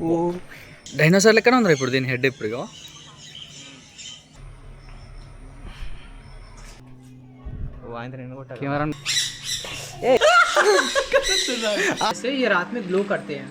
ఓ dinosaur లెక్కనే ఉందా ఇప్పుడు దీని హెడ్ ఇప్పుడు కెమెరా ऐसे ये रात में ग्लो करते हैं।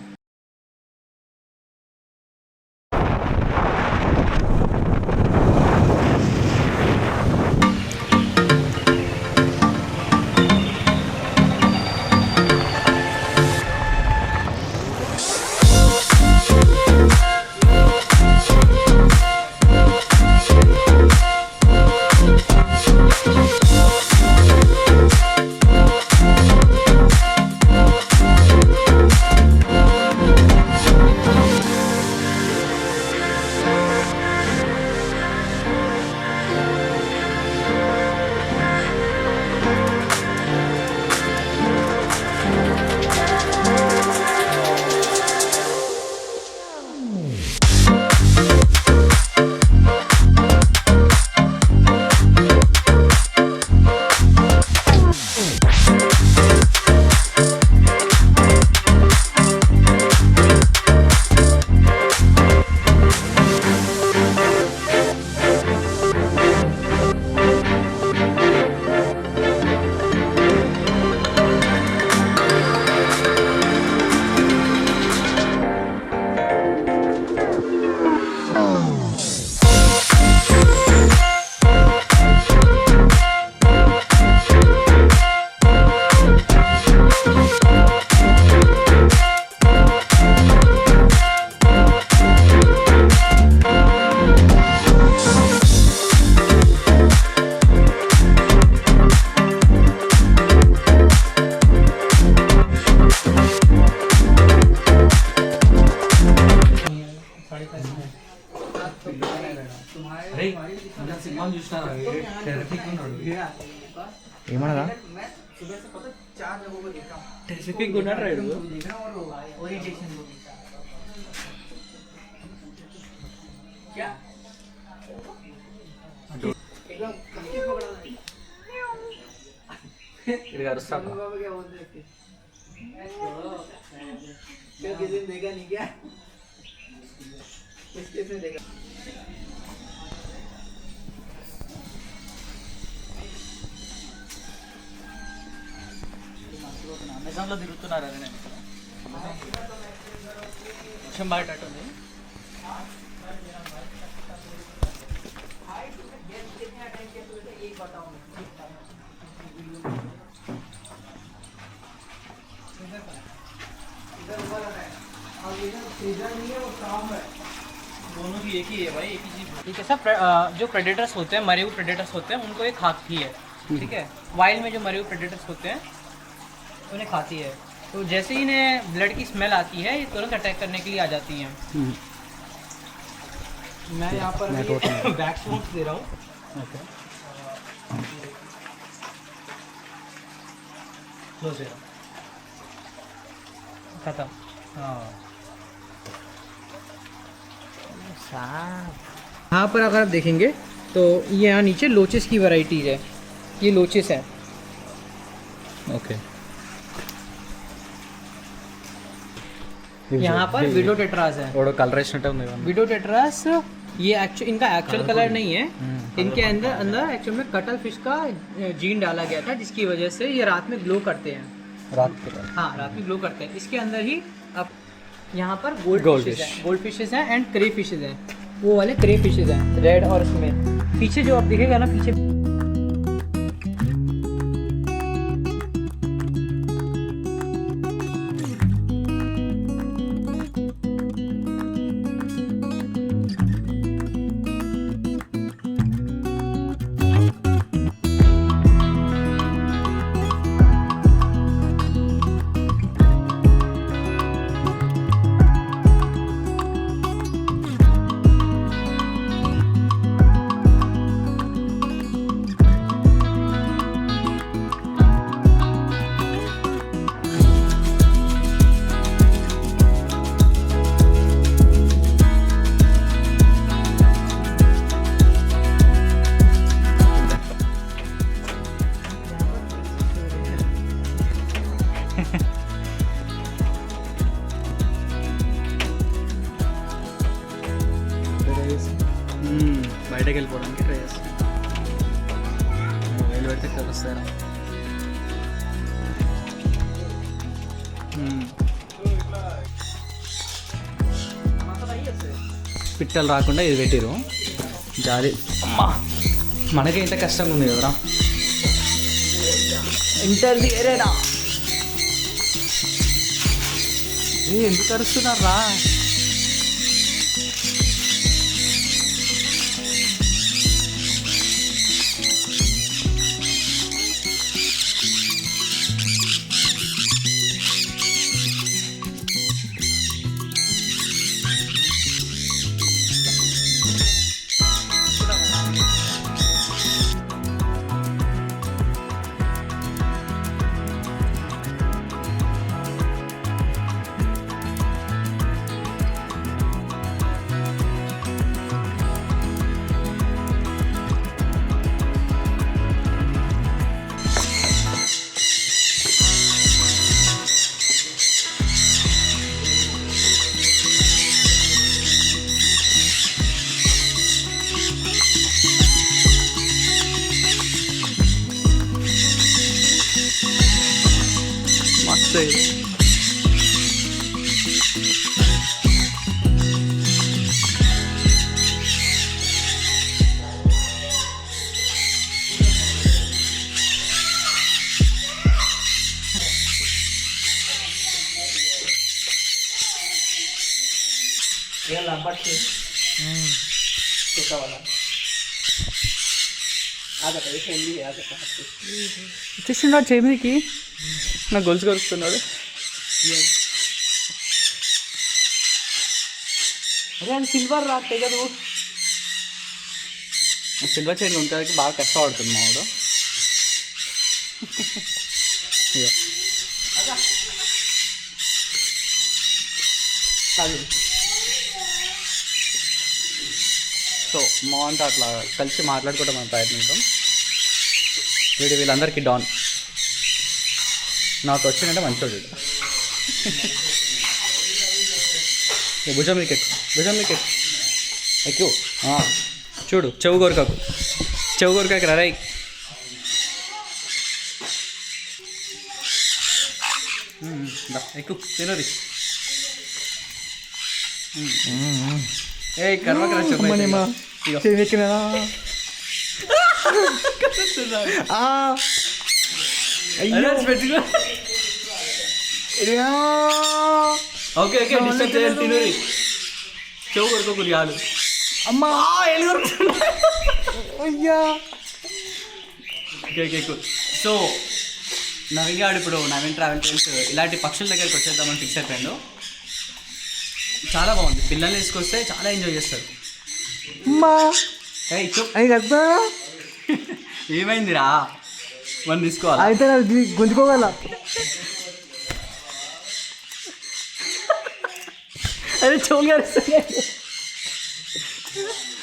ఏమన్నదా టెరిఫిక్ ఉన్నాడు ఇది అరుస్తాడు అమెజాన్లో తిరుగుతున్నారు అదే నేను వర్షం బాగేటట్టుంది. दोनों की एक ही है भाई, एक ही चीज। ठीक है सब जो प्रेडेटर्स होते हैं, मरे हुए प्रेडेटर्स होते हैं, उनको ये खाती है। ठीक है, वाइल्ड में जो मरे हुए प्रेडेटर्स होते हैं उन्हें खाती है। तो जैसे ही इन्हें ब्लड की स्मेल आती है ये तुरंत अटैक करने के लिए आ जाती हैं। मैं यहाँ पर बैक स्मोक्स दे रहा हूँ। खत्म। हाँ यहाँ पर अगर आप देखेंगे तो ये यहाँ नीचे लोचेस की वैरायटीज है, ये लोचेस है। ओके यहाँ पर विडो टेट्रास है। और कलर వేసినట్టే ఉంది विडो टेट्रास ये इनका एक्चुअल कलर नहीं है, इनके अंदर एक्चुअल में कटल फिश का जीन डाला गया था, जिसकी वजह से ये रात में ग्लो करते हैं। हाँ रात में ग्लो करते हैं। इसके अंदर ही अब यहाँ पर गोल्ड फिशेज हैं एंड क्रे फिशेज हैं। वो वाले क्रे फिशेज हैं रेड, और इसमें पीछे जो आप देखेगा ना, पीछे బయటకు వెళ్ళిపోవడానికి ట్రై చేస్తాను. వేలు పెడితే కలుస్తారా? పిట్టలు రాకుండా ఇది పెట్టిరు. జాలి అమ్మా, మనకి ఇంత కష్టంగా ఉంది కదరా. ఇంటర్వ్యూరేనా ఎందుకు అరుస్తున్నారా? మస్తు ఇచ్చేస్తున్నాడు చేమికి. నా గొలుసు కలుస్తున్నాడు. అరే అని సిల్వర్ రా తెగదు. సిల్వర్ చైన్ ఉంటానికి బాగా కష్టపడుతుంది మా వాడు. అది సో మా అంతా అట్లా కలిసి మాట్లాడుకోవడం మనం ప్రయత్నిద్దాం. వీళ్ళందరికీ డాన్ నాతో వచ్చిందంటే మంచోడు. భుజం మీకు ఎక్కువ, భుజం మీకు ఎక్కువ చూడు. చెవు కొరకకు, చెవు కొరకకు రై. ఎక్కువ తినది. ఏ కర్మకరా ఓకే ఓకే డిస్టర్బ్ చేయాలి. తినరి చెవు కొడుకోకూడదు కాదు. అమ్మా అయ్యా. ఓకే ఓకే సో నవీన్ గారు ఇప్పుడు నవీన్ ట్రావెల్ ట్రైన్స్ ఇలాంటి పక్షుల దగ్గరికి వచ్చేద్దామని ఫిక్స్ అయిపోయాడు. చాలా బాగుంది. పిల్లల్ని తీసుకొస్తే చాలా ఎంజాయ్ చేస్తారు. ఏమైందిరా? మనం తీసుకోవాలి అయితే గుంజుకోగల. అరే చోల్ గారు,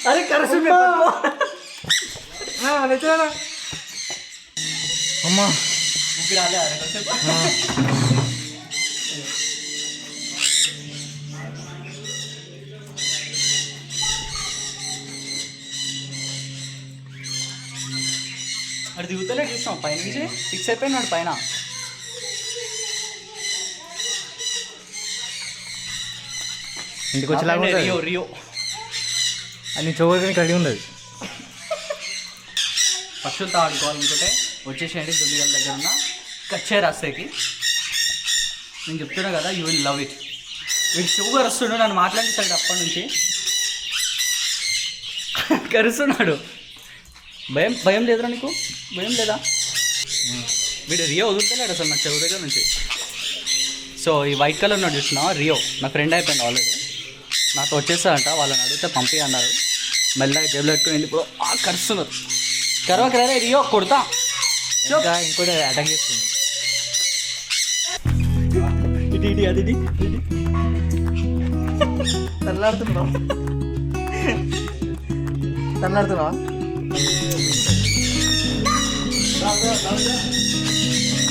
అరే కరసు అమ్మా ఊపి రాలే. అది దిగుతలే చూసినాం పైన నుంచి. ఫిక్స్ అయిపోయినాడు పైన. ఇంటికి వచ్చేలాగా రియో రియో అని చూడడానికి కలిగి ఉండదు. పక్షులతో ఆడుకోవాలనుకుంటే వచ్చేసేయండి దుండిగల దగ్గర ఉన్న కచ్చే రాస్తాకి. నేను చెప్తున్నా కదా, యూ విల్ లవ్ ఇట్. వీడు షుగర్ వస్తున్నాడు, నన్ను మాట్లాడిస్తాడు అప్పటి నుంచి. కరుస్తున్నాడు. భయం భయం లేదురా నీకు? భయం లేదా? వీడు రియో వదులుతలేడు అసలు నా చెవు దగ్గర నుంచి. సో ఈ వైట్ కలర్ ఉన్నాడు చూసినా, రియో నా ఫ్రెండ్ అయిపోయింది ఆల్రెడీ. నాతో వచ్చేస్తారంట. వాళ్ళని అడిగితే పంపి అన్నారు. మెల్లగా జేబులో పెట్టుకుని వెళ్ళిపో. కరుస్తున్నారు. కరవకరే రియో కొడతా. ఇంకా ఇంకోటి అటాక్ చేస్తుంది. ఇది ఇది అది ఇది తల్లాడుతున్నావా? తల్లాడుతున్నావా?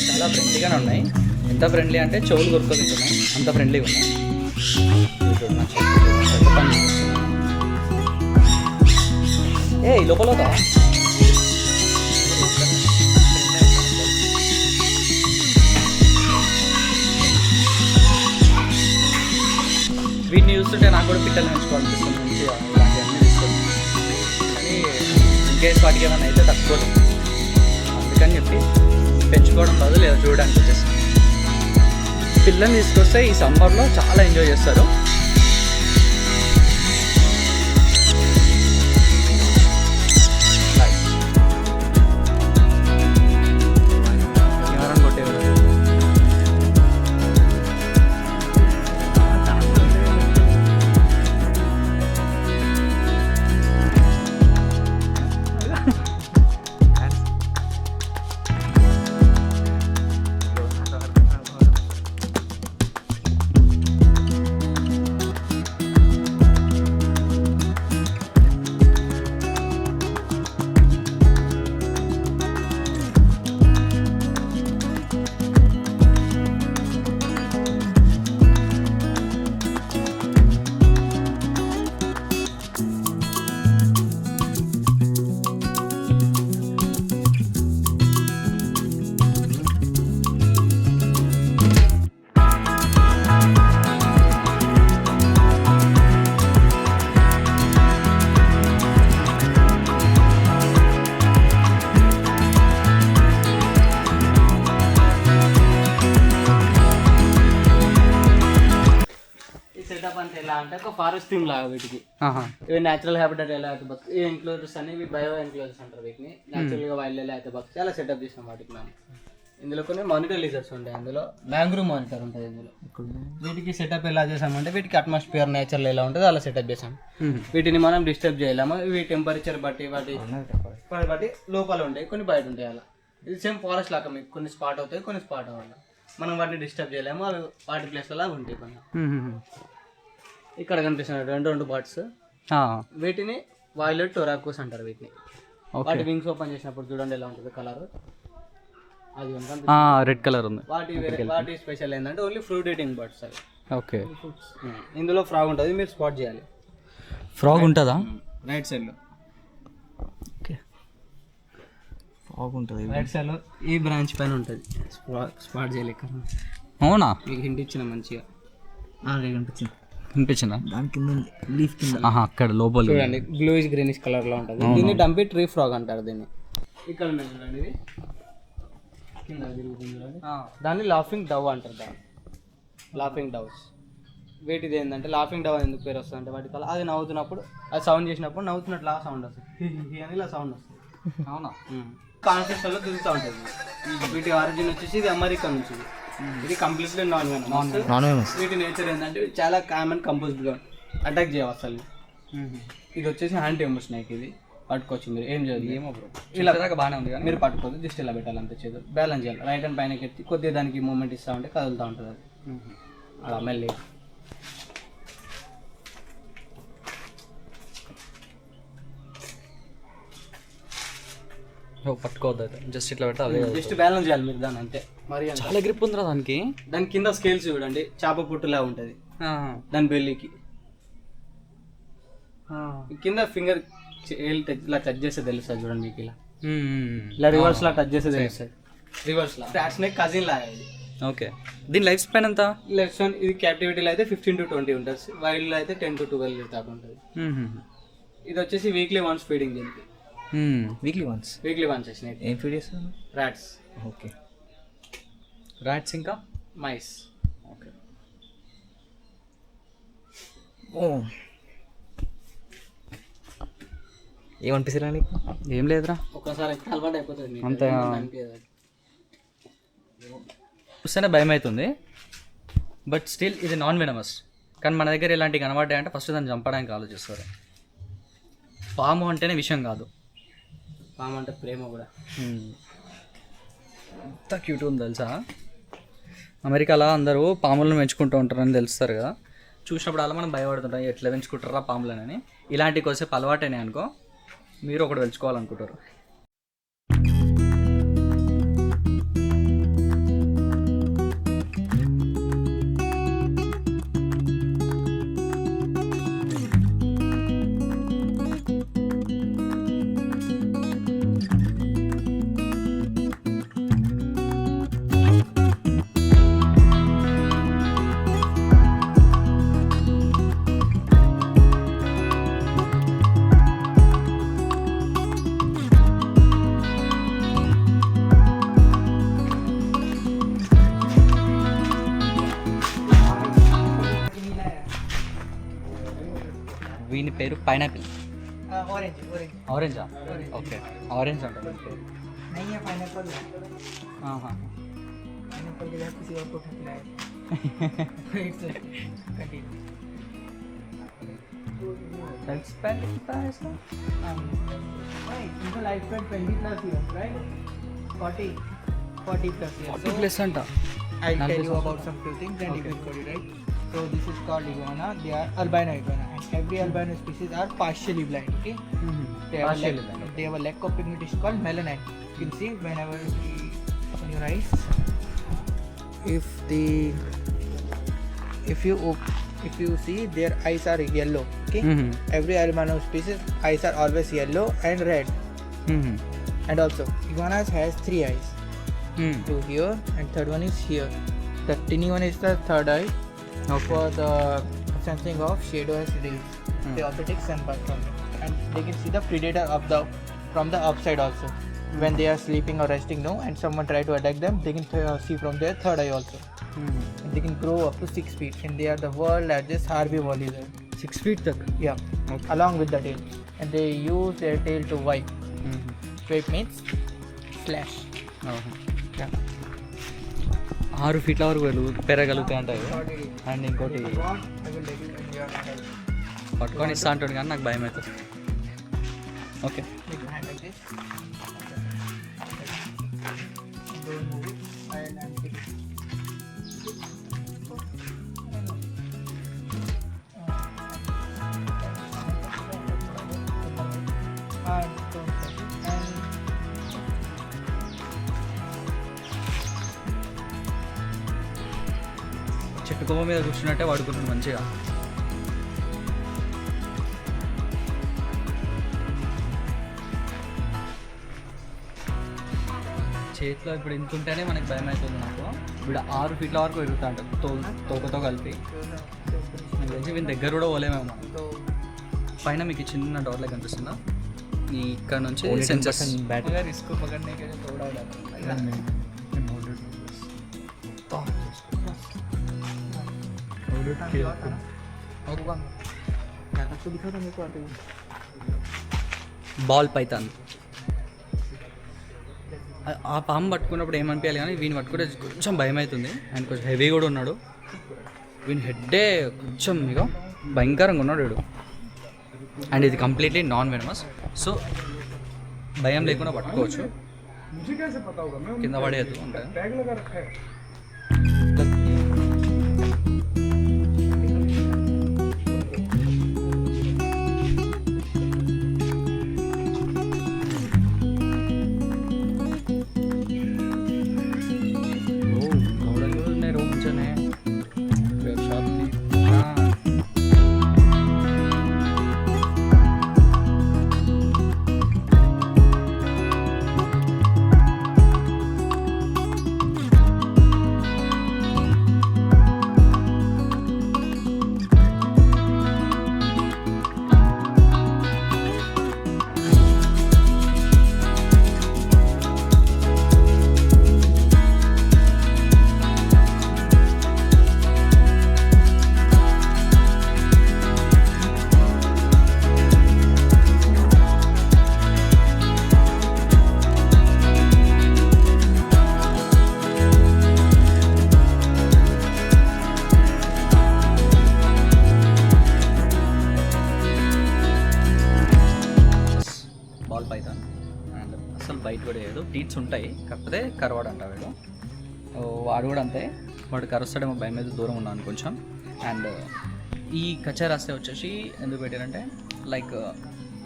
చాలా ఫ్రెండ్లీగానే ఉన్నాయి. ఎంత ఫ్రెండ్లీ అంటే చెవులు కొరుకుతున్నాయి, అంత ఫ్రెండ్లీగా ఉన్నాయి. ఏ లోపల అవుతావా? వీటిని చూస్తుంటే నాకు కూడా పిట్టలు పెంచుకోవాలనిపిస్తుంది మంచిగా ఇలాంటివన్నీ తీసుకొని. కానీ ఇంకేస్ వాటికి ఏమైనా అయితే తక్కువ అందుకని చెప్పి పెంచుకోవడం బదులు లేదా చూడడానికి వచ్చేస్తాను. పిల్లల్ని తీసుకొస్తే ఈ సమ్మర్లో చాలా ఎంజాయ్ చేస్తారు. ఎవరైనా కొట్టేవారు సెటప్ అంటే ఎలా అంటే ఒక ఫారెస్ట్ థీమ్ లాగా వీటికి. ఇవి న్యాచురల్ హ్యాబిటేట్ ఎలా అయితే బతుకు ఈ ఎన్క్లోజర్స్ అని ఇవి బయో ఎన్క్లోజర్స్ అంటారు వీటిని. న్యాచురల్గా వైల్డ్ ఎలా అయితే బతుకు చాలా సెటప్ చేసాం వాటికి మేము. ఇందులో కొన్ని మానిటర్ లీజర్స్ ఉంటాయి, అందులో మ్యాంగ్రూవ్ మానిటర్ ఉంటుంది ఇందులో. వీటికి సెటప్ ఎలా చేసామంటే వీటికి అట్మాస్ఫియర్ నేచర్లో ఎలా ఉంటుందో అలా సెటప్ చేసాం. వీటిని మనం డిస్టర్బ్ చేయలేము. ఇవి టెంపరేచర్ బట్టి బట్టి లోపల ఉంటాయి, కొన్ని బయట ఉంటాయి. అలా ఇది సేమ్ ఫారెస్ట్ లాగా మీకు కొన్ని స్పాట్ అవుతాయి, కొన్ని స్పాట్ అవ్వాలి. మనం వాటిని డిస్టర్బ్ చేయలేము, అవి వాటి ప్లేస్లో ఉంటాయి కొన్ని. ఇక్కడ కనిపిస్తున్నాయి రెండు బర్డ్స్. వీటిని వైలెట్ టొరాకోస్ అంటారు వీటిని. వాటి వింగ్స్ ఓపెన్ చేసినప్పుడు చూడండి ఎలా ఉంటుంది కలర్. అది రెడ్ కలర్ ఉంది. వాటి స్పెషల్ ఏంటంటే ఓన్లీ ఫ్రూట్ ఈటింగ్ బర్డ్స్ అవి. ఓకే. ఇందులో ఫ్రాగ్ ఉంటుంది, మీరు స్పాట్ చేయాలి. ఫ్రాగ్ ఉంటుందా? రైట్ సైడ్లో. ఓకే, ఫ్రాగ్ ఉంటుంది రైట్ సైడ్లో ఈ బ్రాంచ్ పైన ఉంటుంది. స్పాట్ చేయాలి. అవునా? మీకు హింట్ ఇచ్చిన మంచిగా కనిపించింది. కనిపించిందా? దాని కింద లీఫ్ కింద అక్కడ లోపల చూడండి బ్లూయిష్ గ్రీనిష్ కలర్ లో ఉంటుంది. దీన్ని డంపి ట్రీ ఫ్రాగ్ అంటారు దీన్ని. ఇక్కడ ఉన్నాయి చూడండి, ఇది కింద తిరుగుతుంది చూడండి. దాన్ని లాఫింగ్ డవ్ అంటారు. దాన్ని లాఫింగ్ డవ్స్. వీటిది ఏంటంటే లాఫింగ్ డవ్ ఎందుకు పేరు వస్తుంది అంటే వాటి కల అది నవ్వుతున్నప్పుడు అది సౌండ్ చేసినప్పుడు నవ్వుతున్నట్లు సౌండ్ వస్తుంది అని ఇలా సౌండ్ వస్తుంది. అవునా? కాన్స్టిట్యూషన్ లో తిరుగుతూ ఉంటుంది. వీటి ఆరిజిన్ వచ్చేసి ఇది అమెరికా నుంచి. ఇది కంప్లీట్లీ నాన్ వెనమస్. వీటి నేచర్ ఏంటంటే చాలా కామన్ కంపోజ్డ్గా అటాక్ చేయవు అసలు. ఇది వచ్చేసి హ్యాండ్ టెంబర్ స్నేక్. ఇది పట్టుకోవచ్చు మీరు, ఏం చేయాలి ఏమో బ్రో. ఇలా బాగానే ఉంది కానీ మీరు పట్టుకోవద్దు, జస్ట్ ఇలా పెట్టాలి అంతే. చేదు బ్యాలెన్స్ చేయాలి. రైట్ హ్యాండ్ పైన ఎత్తి కొద్దిగా దానికి మూమెంట్ ఇస్తూ ఉంటే కదులుతూ ఉంటుంది అది. అలా మెల్లి పట్టుకోవద్దు అయితే, జస్ట్ ఇట్లా పెట్టాలి. జస్ట్ బ్యాలెన్స్ చేయాలి మీరు దాన్ని అంతే. మరి చాలా గ్రిప్ ఉందిరా దానికి. దాని కింద స్కేల్స్ చూడండి, చేప పుట్టులా ఉంటుంది దాని బెల్లికి. కింద ఫింగర్ ఇలా టచ్ చేస్తే తెలుస్తుంది చూడండి మీకు. ఇలా రివర్స్ లా టచ్ చేస్తే తెలుస్తుంది. రివర్స్ లా ర్యాట్ స్నేక్ కజిన్ లాగా ఇది. ఓకే. దీని లైఫ్ స్పాన్ ఎంత? లైఫ్ స్పాన్ ఇది క్యాప్టివిటీలో అయితే 15 to 20 ఉంటుంది. వైల్డ్లో అయితే 10 to 12 దాకా ఉంటుంది. ఇది వచ్చేసి వీక్లీ వన్స్ ఫీడింగ్ దీనికి. Weekly once snake. ఏం ఫీడ్ చేస్తారు? ర్యాట్స్. ఓకే. ర్యాట్స్ ఇంకా మైస్. ఓకే. ఏమనిపిస్తారా నీకు? ఏం లేదురా, ఒకసారి అలవాటు అయిపోతుంది అంతే. చూస్తేనే భయం అవుతుంది, బట్ స్టిల్ ఇది నాన్ వెనమస్. కానీ మన దగ్గర ఇలాంటివి కనబడ్డాయంటే ఫస్ట్ దాన్ని చంపడానికి ఆలోచిస్తారు. పాము అంటేనే విషయం కాదు, పాము అంటే ప్రేమ కూడా. ఎంత క్యూట్ ఉంది తెలుసా. అమెరికాలో అందరూ పాములను పెంచుకుంటూ ఉంటారని తెలుస్తారు కదా. చూసినప్పుడు అలా మనం భయపడుతుంటాం, ఎట్లా పెంచుకుంటారా పాములనని. ఇలాంటివి కొద్దిసేపు అలవాటేనే అనుకో, మీరు ఒకటి పెంచుకోవాలనుకుంటారు. వీని పేరు పైనాపిల్. ऑरेंज ऑरेंज ఆరెంజా? ఓకే, ఆరెంజ్ అంట వీని పేరు. नहीं है पाइनएप्पल है। ఆహా. पाइनएप्पल के लिए किसी और को खिलाया इट्स कंटिन्यू हेल्थ स्पैन कितना है इसका? right इनका life span 20+ years right 40 plus years 40 plus అంట. I'll tell you about some few things and you will got it right. So this is called iguana. They are albino iguana and every albino species are partially blind. Okay. They have Partially a lack, blind. they have a lack of pigmentation called melanin. You can see whenever on your eyes. If you see their eyes are yellow. Okay. Every albino species eyes are always yellow and red. And also iguanas has 3 eyes. 2 here and third one is here. The tiny one is the third eye. For the sensing of shadow as rays. They also take sunburn from it. And they can see the predator from the upside also. When they are sleeping or resting no and someone try to attack them, they can see from their third eye also. And they can grow up to 6 feet and they are the world largest herbivore lizard. 6 feet तक. Yeah. Along with the tail. And they use their tail to wipe. Swipe means slash. Yeah. 6 ఫీట్ల వరకు పెరగలుగుతాయి అంటాయి. And ఇంకోటి I will take it in your hand. పట్టుకొని ఇస్తా అంటాడు కానీ నాకు భయం అవుతుంది. Okay, Make your hand like this. Don't move it. And take it. And don't touch it. And చెట్టు కొమ్మ మీద కూర్చున్నట్టే పడుకుంటుంది మంచిగా. చేతిలో ఇప్పుడు ఇంత ఉంటేనే మనకి భయం అవుతుంది నాకు. ఇప్పుడు 6 ఫీట్ల వరకు పెరుగుతా ఉంటుంది తోకతో కలిపి. నాకు తెలిసి వీని దగ్గర కూడా పోలేమేమో మనం. so పైన మీకు చిన్న డోర్ లెక్క కనిపిస్తుందా? ఈ ఇక్కడ నుంచి సెన్సర్స్ अगर इसको पकड़ने के लिए थोड़ा डालो तो दिखा था मेरे को आते బాల్ పైతాన్. ఆ పాము పట్టుకున్నప్పుడు ఏమనిపించాలి కానీ వీని పట్టుకుంటే కొంచెం భయం అవుతుంది. అండ్ కొంచెం హెవీ కూడా ఉన్నాడు. వీని హెడ్డే కొంచెం ఇక భయంకరంగా ఉన్నాడు వీడు. అండ్ ఇది కంప్లీట్లీ నాన్ వెనమస్, సో భయం లేకుండా పట్టుకోవచ్చు. కింద పడేయద్దు అంటే బాల్ పైతాన్. అండ్ అసలు బయట కూడా లేదు, టీట్స్ ఉంటాయి కాకపోతే కరవాడు అంట వీడు. వాడు కూడా అంతే, వాడు కరుస్తాడేమో భయం మీద దూరం ఉన్నాను కొంచెం. అండ్ ఈ కచ్చారాస్తే వచ్చేసి ఎందుకు పెట్టారంటే లైక్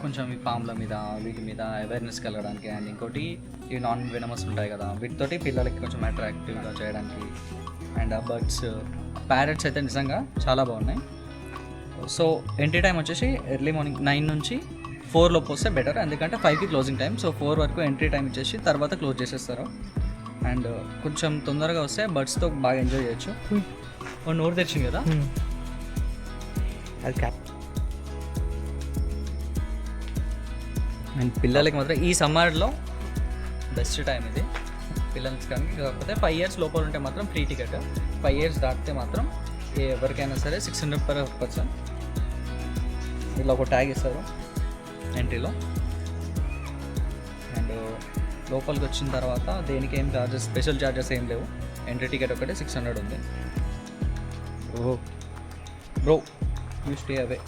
కొంచెం ఈ పాముల మీద వీటి మీద అవేర్నెస్ కలగడానికి. అండ్ ఇంకోటి ఈ నాన్ వెనమస్ ఉంటాయి కదా వీటితోటి పిల్లలకి కొంచెం అట్రాక్టివ్గా చేయడానికి. అండ్ ఆ బర్డ్స్ ప్యారెట్స్ అయితే నిజంగా చాలా బాగున్నాయి. సో ఎంట్రీ టైం వచ్చేసి ఎర్లీ మార్నింగ్ 9 నుంచి 4 లోపు వస్తే బెటర్, ఎందుకంటే 5కి క్లోజింగ్ టైం. సో 4 వరకు ఎంట్రీ టైం ఇచ్చేసి తర్వాత క్లోజ్ చేసేస్తారు. అండ్ కొంచెం తొందరగా వస్తే బర్డ్స్తో బాగా ఎంజాయ్ చేయొచ్చు. నోరు తెచ్చింది కదా. అండ్ పిల్లలకి మాత్రం ఈ సమ్మర్లో బెస్ట్ టైం ఇది పిల్లలకి. కానీ కాకపోతే 5 years లోపల ఉంటే మాత్రం ఫ్రీ టికెట్. 5 years దాటితే మాత్రం ఎవరికైనా సరే 600 per person. ఇలా ఒక ట్యాగ్ ఇస్తారు ఎంట్రీలో. అండ్ లోపలికి వచ్చిన తర్వాత దేనికి ఏం చార్జెస్, స్పెషల్ చార్జెస్ ఏం లేవు. ఎంట్రీ టికెట్ ఒకటే 600 ఉంది. Oh bro you stay away.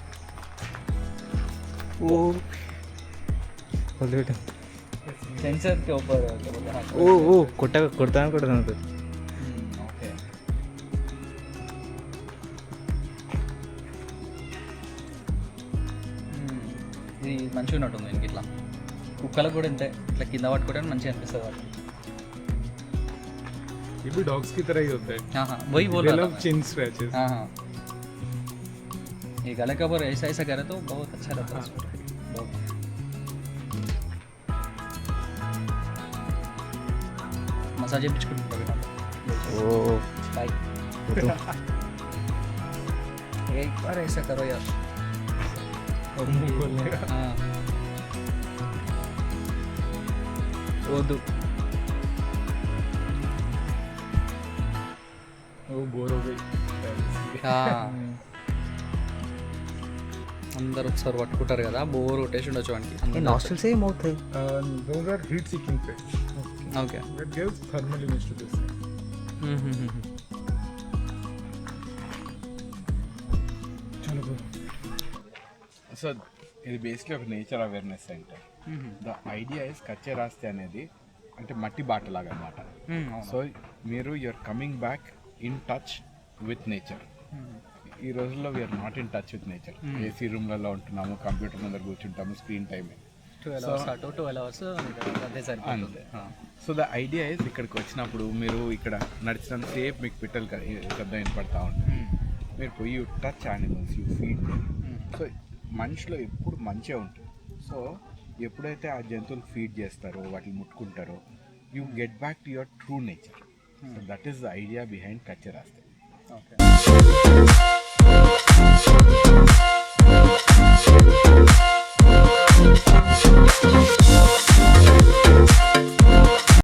ओ సెన్సర్ के ऊपर ओ ओ कोटा कोटा कोटा ना ఓకే. ఇది మంచిగా ఉన్నట్టుంది ఇంక ఇట్లా. కుక్కలకు కూడా ఇంతే, ఇట్లా కింద పట్టుకోవడానికి మంచిగా అనిపిస్తుంది వాళ్ళకి. ये भी डॉग्स की तरह ही होता है. हाँ हाँ वही बोल They रहा था love मैं. chin scratches. हाँ हाँ ये गले का ऊपर ऐसा ऐसा करे तो बहुत अच्छा रहता है. बहुत. मसाज చేయించుకుంటారు ओ बाय. एक बार ऐसा करो यार. और मुंह खोलने का. हाँ वदू वो बोर हो गई. అందరు ఒకసారి పట్టుకుంటారు కదా, బోర్ కొట్టేసి ఉండొచ్చు ये వానికి. नॉस्ट्रल से ही माउथ है. Those are heat seeking fish. Okay. That gives thermal image to this thing. चलो bro. సో ఇది బేసిక్లీ ఒక nature awareness centre. The idea is Kacche Raaste అనేది అంటే మట్టి బాట లాగా అనమాట. సో మీరు you are coming back in touch with nature. ఈ రోజుల్లో we are not in touch with nature. AC రూమ్లలో ఉంటున్నాము, కంప్యూటర్ ముందర కూర్చుంటాము, స్క్రీన్ టైం 12 hours అటు 12 hours అదే సరిపోతుంది. సో ద ఐడియా ఇస్ ఇక్కడికి వచ్చినప్పుడు మీరు ఇక్కడ నడిచినంత సేపు మీకు పిట్టలు శబ్దం వినపడతా ఉంటుంది. మీరు పోయి you touch animals, you feed. So మనిషిలో ఎప్పుడు మంచిగా ఉంటుంది. సో ఎప్పుడైతే ఆ జంతువులు ఫీడ్ చేస్తారో, వాటిని ముట్టుకుంటారో, you get back to your true nature. So that is the idea behind Kacche Raaste. Okay.